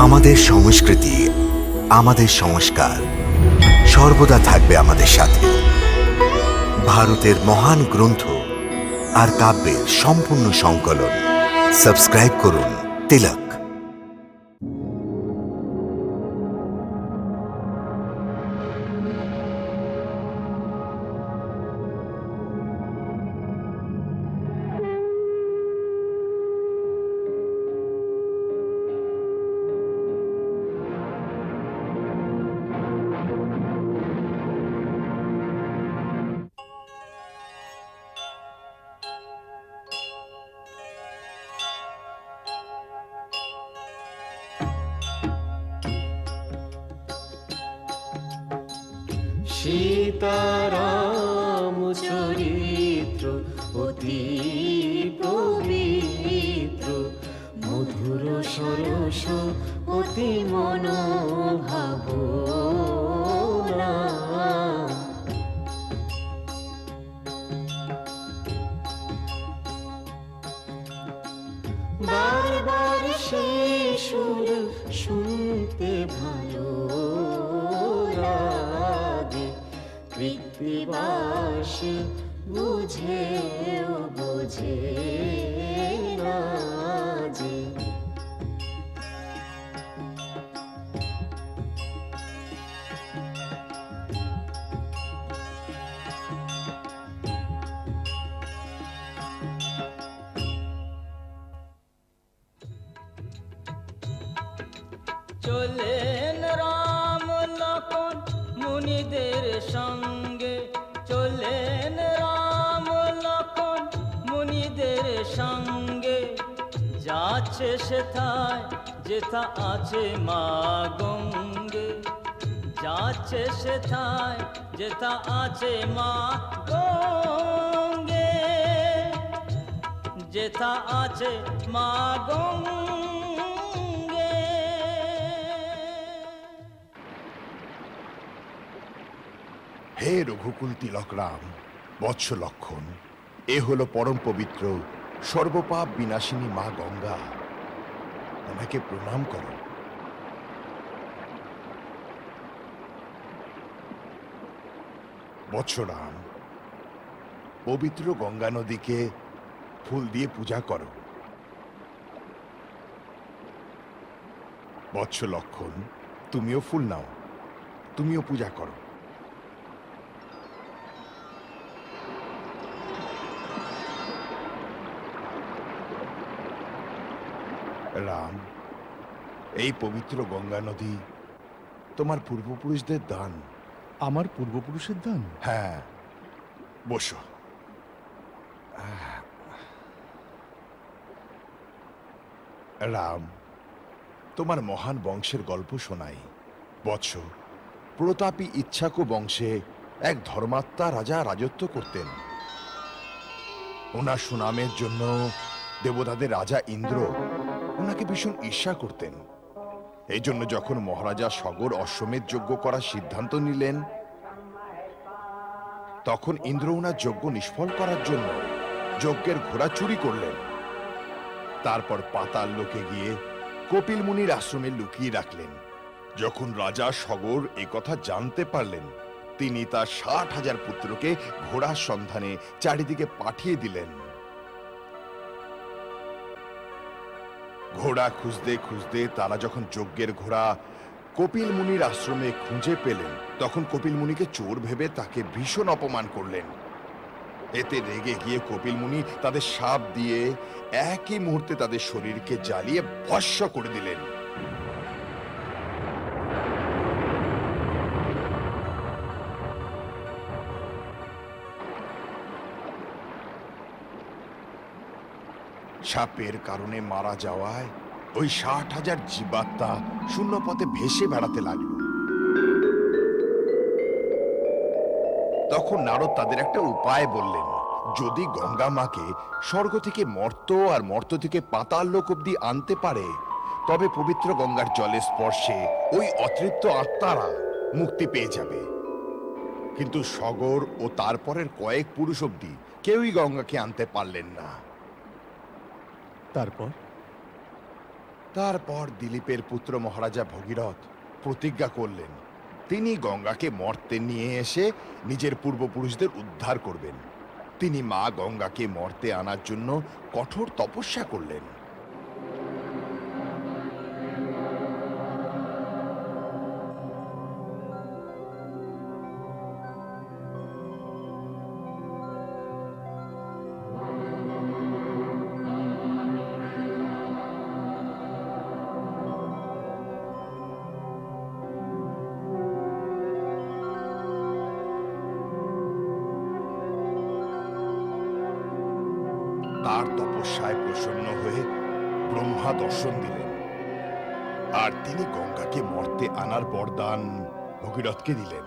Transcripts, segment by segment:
আমাদের সংস্কৃতি, আমাদের সংস্কার সর্বদা থাকবে আমাদের সাথে। ভারতের মহান গ্রন্থ আর কাব্যের সম্পূর্ণ সংকলন। সাবস্ক্রাইব করুন তিলক। সীতারাম চরিত্র অতি পবিত্র, মধুর সরস অতি মনোভাবনা। বারবার সে সুর শুনতে ভালো লাগে, কৃত্তিবাস বুঝেও বোঝে না যে। চলেন রাম লক্ষ্মণ মুনিদের সঙ্গে, চলেন রাম লক্ষ্মণ মুনিদের সঙ্গে। যাচ্ছে সেথায় যেথা আছে মা গঙ্গে, যাচ্ছে সেথায় যেথা আছে মা গঙ্গে, যেথা আছে মা গঙ্গে। হে রঘুকুল তিলক রাম, বৎস লক্ষণ, এ হলো পরম পবিত্র সর্বপাপ বিনাশিনী মা গঙ্গা। ওনাকে প্রণাম করো। বৎস রাম, পবিত্র গঙ্গা নদীকে ফুল দিয়ে পূজা করো। বৎস লক্ষণ, তুমিও ফুল নাও, তুমিও পূজা করো। রাম, এই পবিত্র গঙ্গা নদী তোমার পূর্বপুরুষদের দান। আমার পূর্বপুরুষের দান? হ্যাঁ, বসো। রাম, তোমার মহান বংশের গল্প শোনাই। বৎস, প্রতাপী ইচ্ছাকু বংশে এক ধর্মাত্মা রাজা রাজত্ব করতেন। ওনার সুনামের জন্য দেবতাদের রাজা ইন্দ্র ওনাকে ভীষণ ঈর্ষা করতেন। এই জন্য যখন মহারাজা সগর অশ্বমেধ যজ্ঞ করার সিদ্ধান্ত নিলেন, তখন ইন্দ্র ওনার যজ্ঞ নিষ্ফল করার জন্য যজ্ঞের ঘোড়া চুরি করলেন। তারপর পাতাল লোকে গিয়ে কপিল মুনির আশ্রমে লুকিয়ে রাখলেন। যখন রাজা সগর একথা জানতে পারলেন, তিনি তার 60,000 পুত্রকে ঘোড়ার সন্ধানে চারিদিকে পাঠিয়ে দিলেন। ঘোড়া খুঁজতে খুঁজতে তারা যখন যজ্ঞের ঘোড়া কপিল মুনির আশ্রমে খুঁজে পেলেন, তখন কপিল মুনিকে চোর ভেবে তাকে ভীষণ অপমান করলেন। এতে রেগে গিয়ে কপিল মুনি তাদের শাপ দিয়ে একই মুহূর্তে তাদের শরীরকে জ্বালিয়ে ভস্ম করে দিলেন। সাপের কারণে মারা যাওয়ায় ওই 60,000 জীবাত্মা শূন্য পথে ভেসে বেড়াতে লাগলো। তখন নারদ তাদের একটা উপায় বললেন। যদি গঙ্গা মাকে স্বর্গ থেকে মর্ত আর মর্ত থেকে পাতাল লোক অব্দি আনতে পারে, তবে পবিত্র গঙ্গার জলের স্পর্শে ওই অতৃপ্ত আত্মারা মুক্তি পেয়ে যাবে। কিন্তু সগর ও তারপরের কয়েক পুরুষ অব্দি কেউই গঙ্গাকে আনতে পারলেন না। তারপর তারপর দিলীপের পুত্র মহারাজা ভগীরথ প্রতিজ্ঞা করলেন তিনি গঙ্গাকে মর্তে নিয়ে এসে নিজের পূর্বপুরুষদের উদ্ধার করবেন। তিনি মা গঙ্গাকে মর্তে আনার জন্য কঠোর তপস্যা করলেন। তার তপস্যায় প্রসন্ন হয়ে ব্রহ্মা দর্শন দিলেন, আর তিনি গঙ্গাকে মর্তে আনার বরদান ভগীরথকে দিলেন।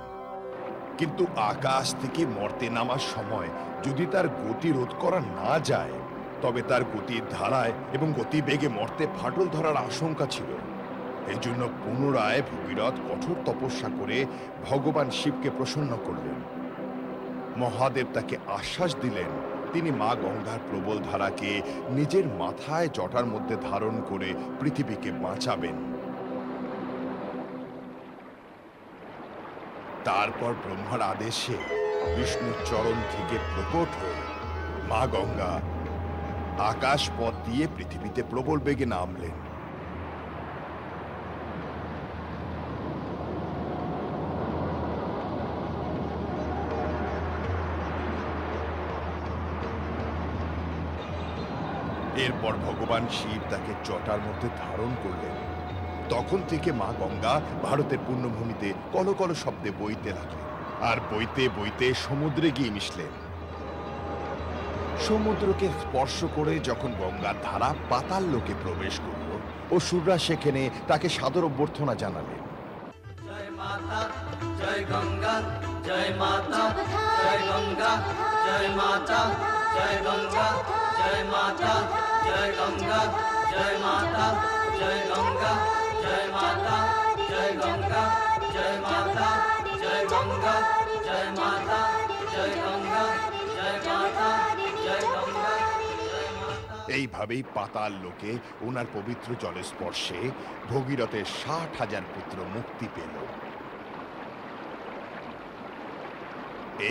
কিন্তু আকাশ থেকে মর্তে নামার সময় যদি তার গতি রোধ করা না যায়, তবে তার গতির ধারায় এবং গতিবেগে মর্তে ফাটল ধরার আশঙ্কা ছিল। এই জন্য পুনরায় ভগীরথ কঠোর তপস্যা করে ভগবান শিবকে প্রসন্ন করলেন। মহাদেব তাকে আশ্বাস দিলেন তিনি মা গঙ্গার প্রবল ধারাকে নিজের মাথায় জটার মধ্যে ধারণ করে পৃথিবীকে বাঁচাবেন। তারপর ব্রহ্মার আদেশে বিষ্ণুর চরণ থেকে প্রকট হয়ে মা গঙ্গা আকাশ পথ দিয়ে পৃথিবীতে প্রবল বেগে নামলেন। এরপর ভগবান শিব তাকে জটার মধ্যে ধারণ করলেন। তখন থেকে মা গঙ্গা ভারতের পূর্ণভূমিতে কলকল শব্দে বইতে লাগলেন, আর বইতে বইতে সমুদ্রে গিয়ে মিশলেন। সমুদ্রকে স্পর্শ করে যখন গঙ্গার ধারা পাতাল লোকে প্রবেশ করল, অসুররা সেখানে তাকে সাদর অভ্যর্থনা জানালেন। জয় মাতা জয় গঙ্গা, জয় মাতা জয় গঙ্গা, জয় মাতা জয় গঙ্গা, জয় মাতা জয় গঙ্গা, জয় মাতা জয় গঙ্গা, জয় মাতা জয় গঙ্গা, জয় মাতা জয় গঙ্গা, জয় মাতা জয় গঙ্গা, জয় মাতা জয় গঙ্গা, জয় মাতা। এইভাবেই পাতাল লোকে ওনার পবিত্র জলের স্পর্শে ভগীরথের 60,000 পুত্র মুক্তি পেল।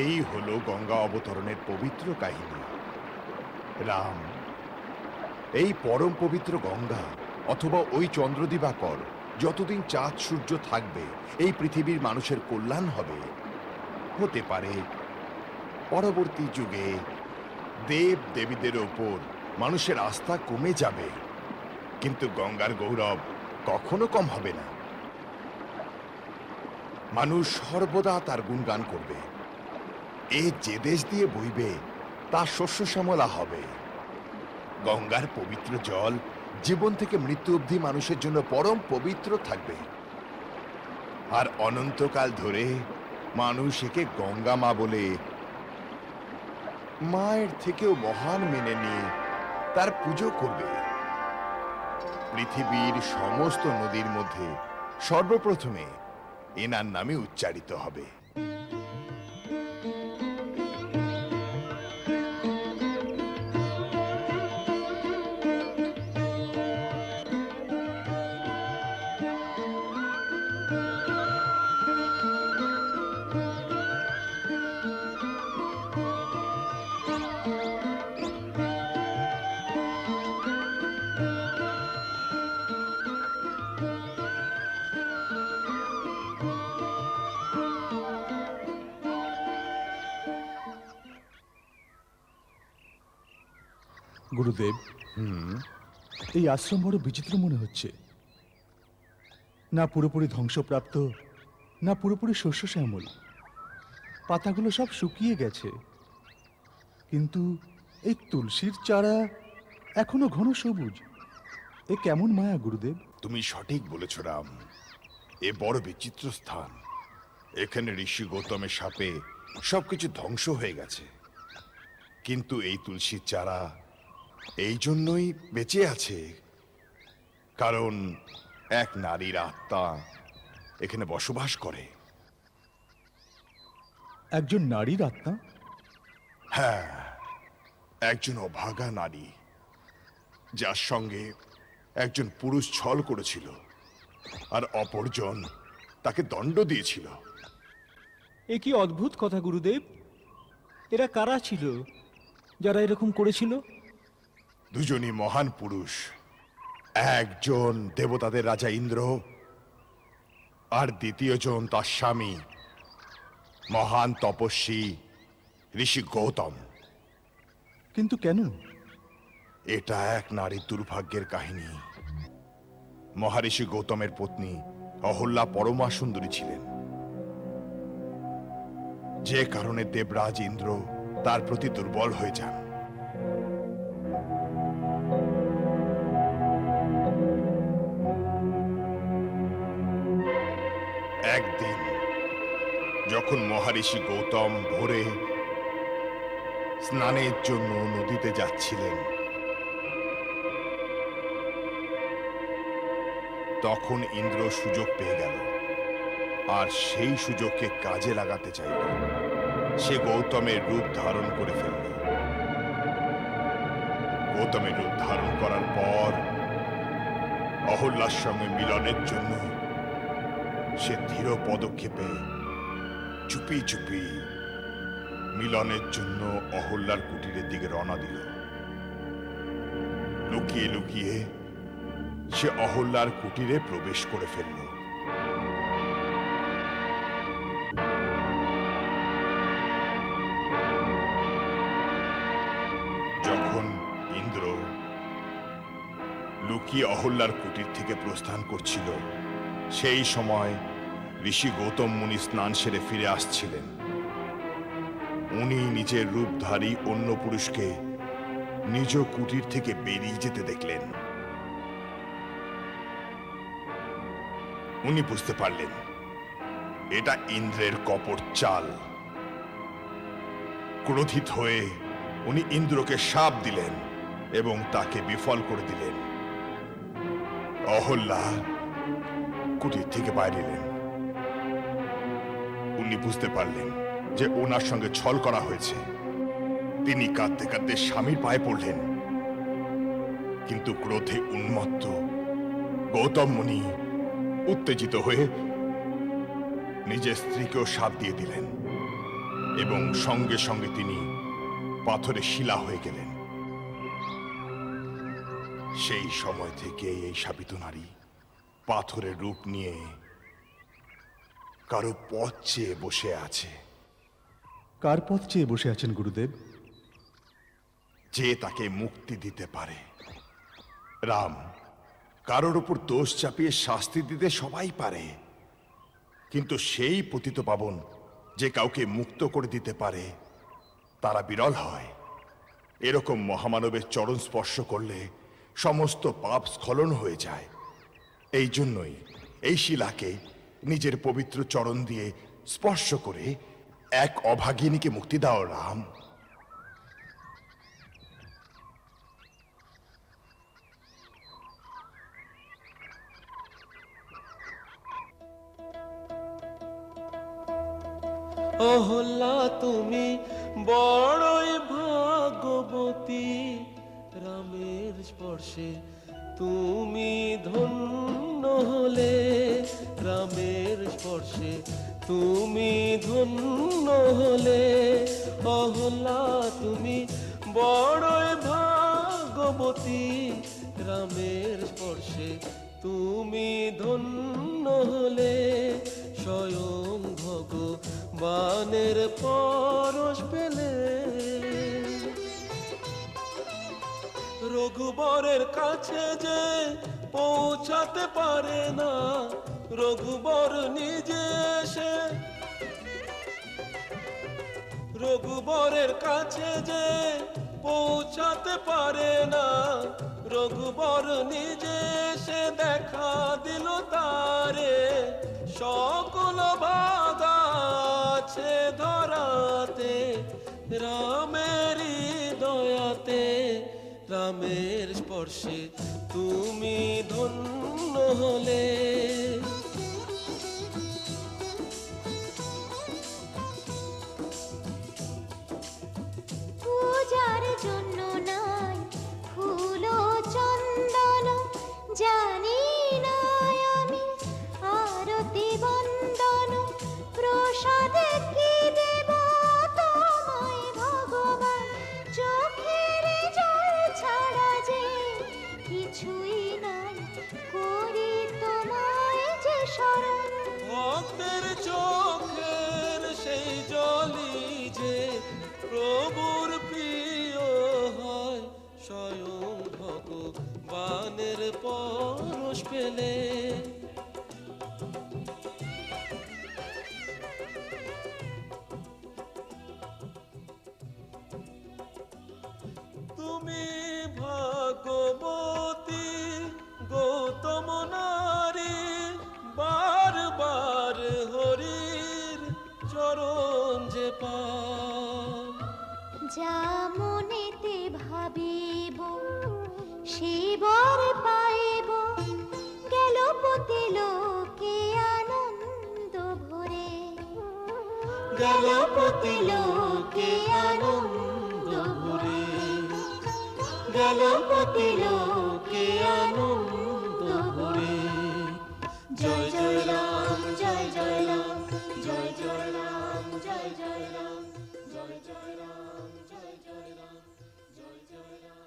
এই হলো গঙ্গা অবতরণের পবিত্র কাহিনী। রাম, এই পরম পবিত্র গঙ্গা অথবা ওই চন্দ্রদিবাকর যতদিন চাঁদ সূর্য থাকবে, এই পৃথিবীর মানুষের কল্যাণ হবে। হতে পারে পরবর্তী যুগে দেব দেবীদের ওপর মানুষের আস্থা কমে যাবে, কিন্তু গঙ্গার গৌরব কখনো কম হবে না। মানুষ সর্বদা তার গুণগান করবে। এ যে দেশ দিয়ে বইবে তা শস্য শ্যামলা হবে। গঙ্গার পবিত্র জল জীবন থেকে মৃত্যু অবধি মানুষের জন্য পরম পবিত্র থাকবে, আর অনন্তকাল ধরে মানুষ একে গঙ্গা মা বলে মায়ের থেকেও মহান মেনে নিয়ে তার পুজো করবে। পৃথিবীর সমস্ত নদীর মধ্যে সর্বপ্রথমে এনার নামে উচ্চারিত হবে। গুরুদেব, এই আশ্রম বড় বিচিত্র মনে হচ্ছে। না পুরোপুরি ধ্বংসপ্রাপ্ত, না পুরোপুরি শস্য শ্যামল। পাতাগুলো সব শুকিয়ে গেছে, কিন্তু এই তুলসীর চারা এখনো ঘন সবুজ। এ কেমন মায়া গুরুদেব! তুমি সঠিক বলেছ রাম, এ বড় বিচিত্র স্থান। এখানে ঋষি গৌতমের সাপে সবকিছু ধ্বংস হয়ে গেছে, কিন্তু এই তুলসীর চারা এই জন্যই বেঁচে আছে, কারণ এক নারীর আত্মা এখানে বসবাস করে। একজন নারীর আত্মা? হ্যাঁ, একজন অভাগা নারী, যার সঙ্গে একজন পুরুষ ছল করেছিল আর অপরজন তাকে দণ্ড দিয়েছিল। এ কি অদ্ভুত কথা গুরুদেব! এরা কারা ছিল যারা এরকম করেছিল? দুজনই মহান পুরুষ, একজন দেবতাদের রাজা ইন্দ্র আর দ্বিতীয়জন তার স্বামী মহান তপস্বী ঋষি গৌতম। কিন্তু কেন? এটা এক নারীর দুর্ভাগ্যের কাহিনী। মহারিষি গৌতমের পত্নী অহল্যা পরমা সুন্দরী ছিলেন, যে কারণে দেবরাজ ইন্দ্র তার প্রতি দুর্বল হয়ে যান। একদিন যখন মহারিষি গৌতম ভোরে স্নানের জন্য নদীতে যাচ্ছিলেন, তখন ইন্দ্র সুযোগ পেয়ে গেল আর সেই সুযোগকে কাজে লাগাতে চাইল। সে গৌতমের রূপ ধারণ করে ফেলল। গৌতমের রূপ ধারণ করার পর অহল্যার সঙ্গে মিলনের জন্য সে ধীর পদক্ষেপে চুপি চুপি মিলনের জন্য অহল্যার কুটিরের দিকে রওনা দিল। লুকিয়ে লুকিয়ে সে অহল্যার কুটিরে প্রবেশ করে ফেলল। যখন ইন্দ্র লুকিয়ে অহল্যার কুটির থেকে প্রস্থান করছিল, সেই সময় ঋষি গৌতম মুনি স্নান সেরে ফিরে আসছিলেন। উনি নিজের রূপধারী অন্য পুরুষকে নিজ কুটির থেকে বেরিয়ে যেতে দেখলেন। উনি বুঝতে পারলেন এটা ইন্দ্রের কপট চাল। ক্রোধিত হয়ে উনি ইন্দ্রকে শাপ দিলেন এবং তাকে বিফল করে দিলেন। অহল্যা কুটির থেকে বাইরে এলেন। উনি বুঝতে পারলেন যে ওনার সঙ্গে ছল করা হয়েছে। তিনি কাঁদতে কাঁদতে স্বামীর পায়ে পড়লেন, কিন্তু ক্রোধে উন্মত্ত গৌতম মুনি উত্তেজিত হয়ে নিজের স্ত্রীকেও শাপ দিয়ে দিলেন এবং সঙ্গে সঙ্গে তিনি পাথরে শিলা হয়ে গেলেন। সেই সময় থেকে এই শাপিত নারী পাথরের রূপ নিয়ে কারো পথ চেয়ে বসে আছে। কার পথ চেয়ে বসে আছেন গুরুদেব? যে তাকে মুক্তি দিতে পারে। রাম, কারোর উপর দোষ চাপিয়ে শাস্তি দিতে সবাই পারে, কিন্তু সেই পতিত পাবন যে কাউকে মুক্ত করে দিতে পারে তারা বিরল হয়। এরকম মহামানবের চরণ স্পর্শ করলে সমস্ত পাপ স্খলন হয়ে যায়। এই জন্যই এই শিলাকে নিজের পবিত্র চরণ দিয়ে স্পর্শ করে এক অভাগিনীকে মুক্তি দাও রাম। অহল্যা তুমি বড়ই ভাগ্যবতী, রামের স্পর্শে তুমি ধন্য হলে, রামের স্পর্শে তুমি ধন্য হলে। অহল্যা তুমি বড়ই ভাগ্যবতী, রামের স্পর্শে তুমি ধন্য হলে। স্বয়ং ভগবানের পরশ পেলে, রঘুবরের কাছে যে পৌঁছাতে পারে না, রঘুবর নিজে এসে, রঘুবরের কাছে যে পৌঁছাতে পারে না, রঘুবর নিজে এসে দেখা দিল তারে। সকল বাধা আছে ধরাতে, রামের দয়াতে, রামের স্পর্শে তুমি ধন্য হলে। পূজার জন্য নাই ফুল ও চন্দন, পেলে। তুমি ভাগবতী গৌতম নারী, বারবার হরির চরণ যে পাও। যা মনেতে ভাবিব সেবার পাইব, গেল পতি লোকে আনন্দ ভরে, গেল পতি লোকে আনন্দ ভরে, গেল পতি লোকে আনন্দ ভরে। জয় জয় রাম, জয় জয় রাম, জয় জয় রাম, জয় জয় রাম, জয় জয় রাম, জয় জয় রাম, জয় জয় রাম,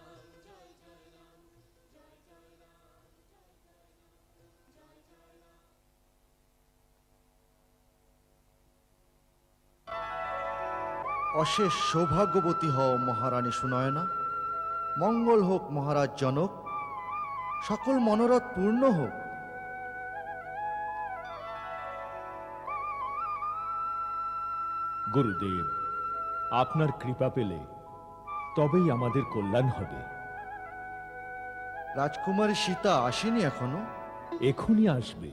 জয় জয় রাম। অশেষ সৌভাগ্যবতী হও মহারানী সুনয়না, মঙ্গল হোক মহারাজ জনক, সকল মনোরথ পূর্ণ হোক। গুরুদেব, আপনার কৃপা পেলে তবেই আমাদের কল্যাণ হবে। রাজকুমারী সীতা আসেনি এখনো? এখনই আসবে।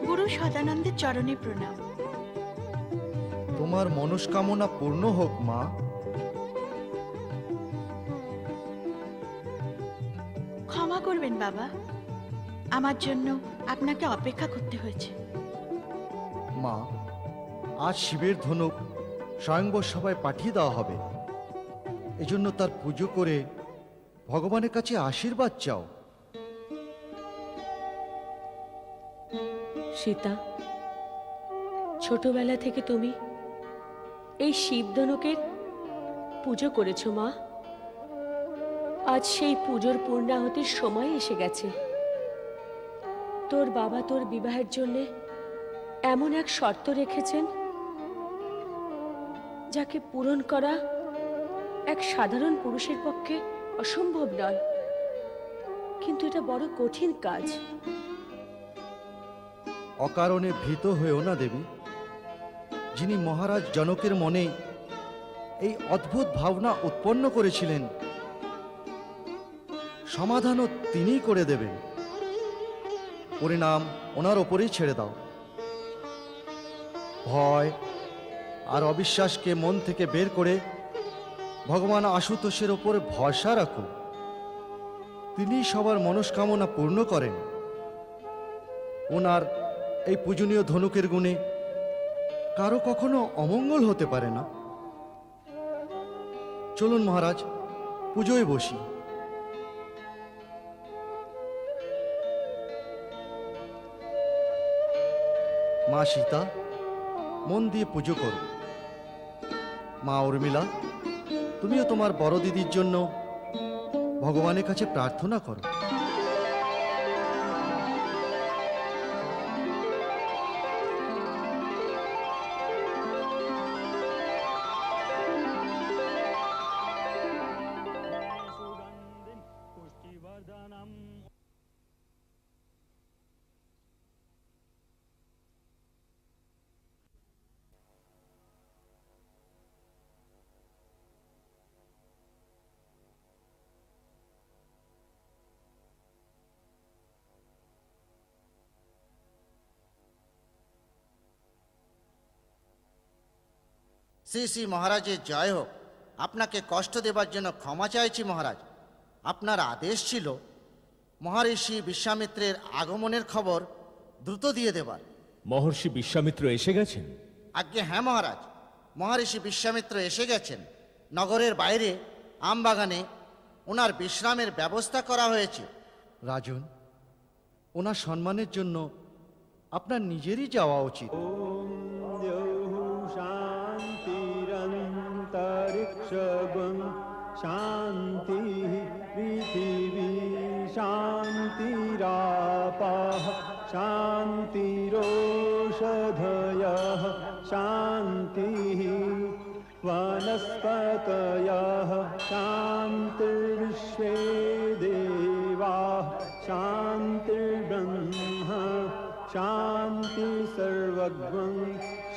গুরু সদানন্দের চরণে প্রণাম। তোমার মনস্কামনা পূর্ণ হোক মা। ক্ষমা করবেন বাবা, আমার জন্য আপনাকে অপেক্ষা করতে হয়েছে। মা, আজ শিবের ধনুক স্বয়ংবর সভায় পাঠিয়ে দেওয়া হবে, এজন্য তার পুজো করে ভগবানের কাছে আশীর্বাদ চাও। সীতা, ছোটবেলা থেকে তুমি এই শিবধনুকের পুজো করেছো মা। আজ সেই পুজোর পূর্ণাহুতির সময় এসে গেছে। তোর বাবা তোর বিবাহের জন্য এমন এক শর্ত রেখেছেন যাকে পূরণ করা এক সাধারণ পুরুষের পক্ষে অসম্ভব নয়, কিন্তু এটা বড় কঠিন কাজ। অকারণে ভীত হয়েও না দেবী। যিনি মহারাজ জনকের মনে এই অদ্ভুত ভাবনা উৎপন্ন করেছিলেন, সমাধানও তিনিই করে দেবেন। পরিণাম ওনার ওপরেই ছেড়ে দাও। ভয় আর অবিশ্বাসকে মন থেকে বের করে ভগবান আশুতোষের ওপরে ভরসা রাখো। তিনি সবার মনস্কামনা পূর্ণ করেন। ওনার এই পূজনীয় ধনুকের গুণে কারো কখনো অমঙ্গল হতে পারে না। চলুন মহারাজ, পুজোয় বসি। মা সীতা, মন দিয়ে পুজো করো। মা উর্মিলা, তুমিও তোমার বড় দিদির জন্য ভগবানের কাছে প্রার্থনা করো। শ্রী শ্রী মহারাজের জয় হোক। আপনাকে কষ্ট দেবার জন্য ক্ষমা চাইছি মহারাজ। আপনার আদেশ ছিল মহর্ষি বিশ্বামিত্রের আগমনের খবর দ্রুত দিয়ে দেবার। মহর্ষি বিশ্বামিত্র এসে গেছেন? আজ্ঞে হ্যাঁ মহারাজ, মহর্ষি বিশ্বামিত্র এসে গেছেন। নগরের বাইরে আমবাগানে ওনার বিশ্রামের ব্যবস্থা করা হয়েছে। রাজন, ওনার সম্মানের জন্য আপনার নিজেরই যাওয়া উচিত। শান্তিরন্তরিক্ষগং শান্তি পৃথিবী শান্তিরাপঃ শান্তিরোষধয়ঃ শান্তিঃ वनस्पतयः शान्तिर्विश्वे देवाः शान्तिर्ब्रह्म शान्ति सर्वज्ञं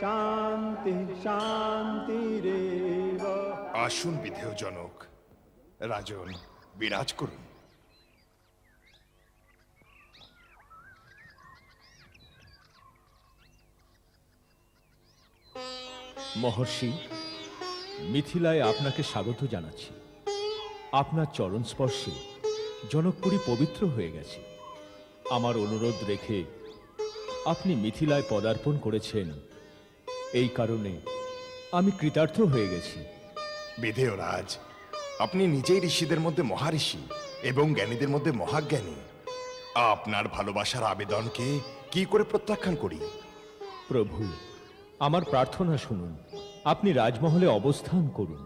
शान्ति शान्तिरेव। আসুন বিধেয় জনক, রাজন বিরাজ করুন। মহর্ষি, মিথিলায় আপনাকে স্বাগত জানাচ্ছি। আপনার চরণ স্পর্শে জনকপুরী পবিত্র হয়ে গেছে। আমার অনুরোধ রেখে আপনি মিথিলায় পদার্পণ করেছেন, এই কারণে আমি কৃতার্থ হয়ে গেছি। বিধেয় রাজ, আপনি নিজেই ঋষিদের মধ্যে মহাঋষি এবং জ্ঞানীদের মধ্যে মহাজ্ঞানী। আপনার ভালোবাসার আবেদনকে কি করে প্রত্যাখ্যান করি? প্রভু, আমার প্রার্থনা শুনুন। আপনি রাজমহলে অবস্থান করুন,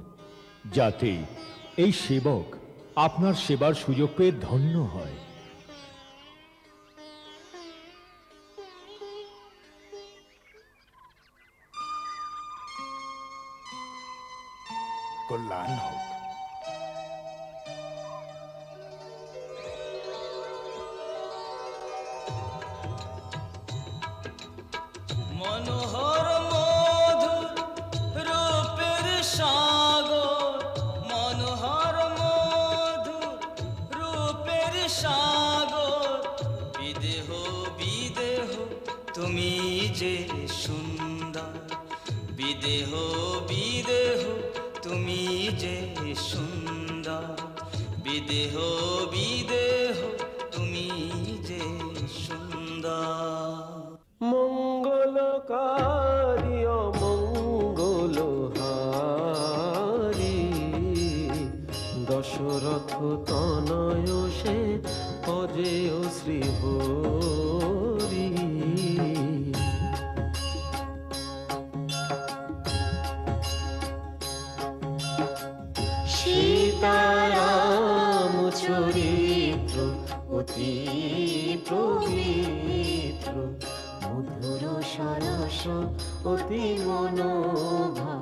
যাতে এই সেবক আপনার সেবার সুযোগ পেয়ে ধন্য হয়। কল্যাণ হোক। মনোহর মধুর রূপের সাগর, মনোহর মধুর রূপের সাগর, বিদেহ বিদেহ তুমি যে সুন্দর, বিদেহ বিদেহ তুমি যে সুন্দর, বিদেহ বিদেহ তুমি যে সুন্দর। মঙ্গলকারী অমঙ্গলহারি, দশরথ তনয় সে অজেয় শ্রীহরি। সীতারাম চরিত্র অতি পবিত্র, মধুর সরস অতি মনোভাবনা।